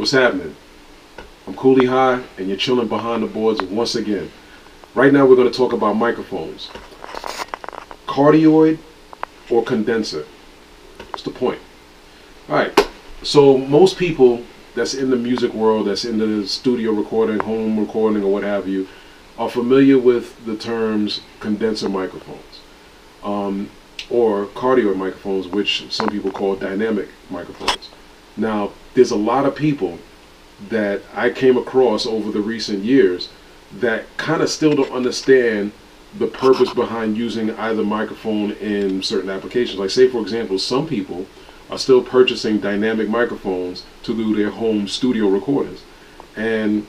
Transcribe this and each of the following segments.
What's happening? I'm Cooley High, and you're chilling behind the boards once again. Right now we're going to talk about microphones. Cardioid or condenser? What's the point? Alright, so most people that's in the music world, that's in the studio recording, home recording, or what have you, are familiar with the terms condenser microphones. Or cardioid microphones, which some people call dynamic microphones. Now, there's a lot of people that I came across over the recent years that kind of still don't understand the purpose behind using either microphone in certain applications. Like, say for example, some people are still purchasing dynamic microphones to do their home studio recordings. And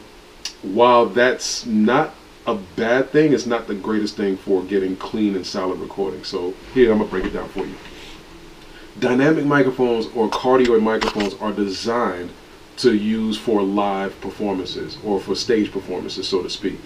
while that's not a bad thing, it's not the greatest thing for getting clean and solid recording. So here, I'm gonna break it down for you. Dynamic microphones or cardioid microphones are designed to use for live performances or for stage performances, so to speak.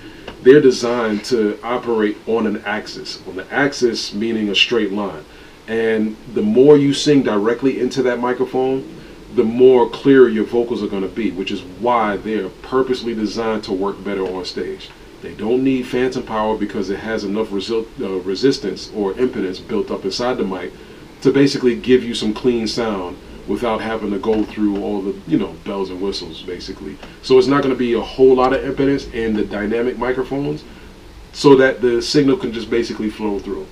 They're designed to operate on an axis. On the axis meaning a straight line. And the more you sing directly into that microphone, the more clear your vocals are going to be, which is why they're purposely designed to work better on stage. They don't need phantom power because it has enough resistance or impedance built up inside the mic to basically give you some clean sound without having to go through all the, bells and whistles, basically. So it's not going to be a whole lot of impedance in the dynamic microphones, so that the signal can just basically flow through.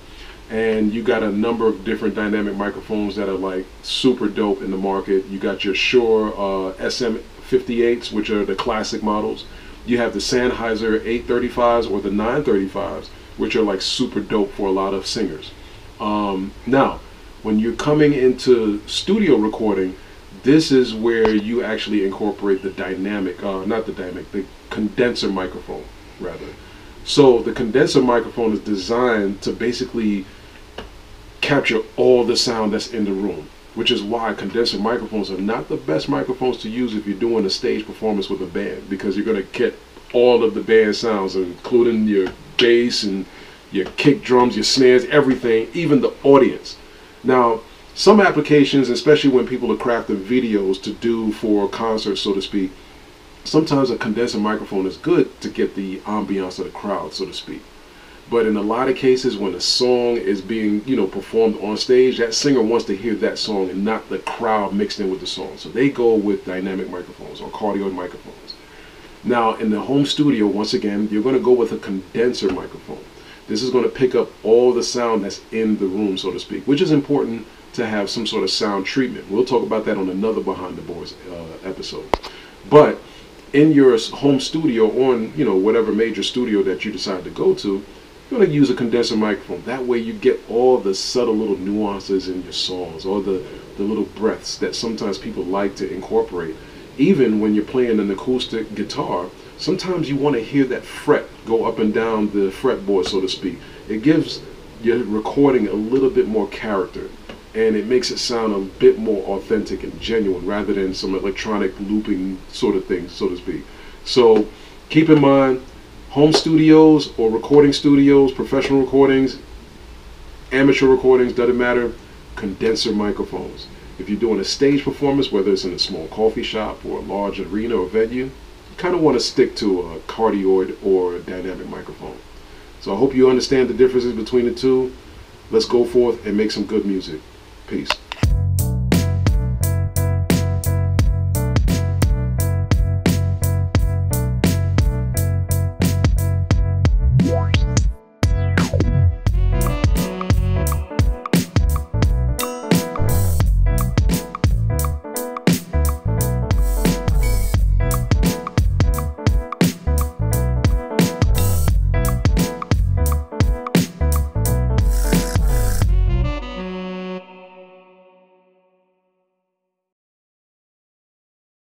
And you got a number of different dynamic microphones that are like super dope in the market. You got your Shure SM58s, which are the classic models. You have the Sennheiser 835s or the 935s, which are like super dope for a lot of singers. Now, when you're coming into studio recording, this is where you actually incorporate the dynamic, the condenser microphone, rather. So the condenser microphone is designed to basically capture all the sound that's in the room, which is why condenser microphones are not the best microphones to use if you're doing a stage performance with a band, because you're going to get all of the band sounds, including your bass and your kick drums, your snares, everything, even the audience. Now, some applications, especially when people are crafting videos to do for concerts, so to speak, sometimes a condenser microphone is good to get the ambiance of the crowd, so to speak. But in a lot of cases, when a song is being, performed on stage, that singer wants to hear that song and not the crowd mixed in with the song. So they go with dynamic microphones or cardioid microphones. Now, in the home studio, once again, you're going to go with a condenser microphone. This is going to pick up all the sound that's in the room, so to speak, which is important to have some sort of sound treatment. We'll talk about that on another Behind the Boards episode. But in your home studio, on whatever major studio that you decide to go to, you're going to use a condenser microphone. That way you get all the subtle little nuances in your songs, or the little breaths that sometimes people like to incorporate. Even when you're playing an acoustic guitar, sometimes you want to hear that fret go up and down the fretboard, so to speak. It gives your recording a little bit more character, and it makes it sound a bit more authentic and genuine rather than some electronic looping sort of thing, so to speak. So keep in mind, home studios or recording studios, professional recordings, amateur recordings, doesn't matter, condenser microphones. If you're doing a stage performance, whether it's in a small coffee shop or a large arena or venue, you kind of want to stick to a cardioid or a dynamic microphone. So I hope you understand the differences between the two. Let's go forth and make some good music. Peace.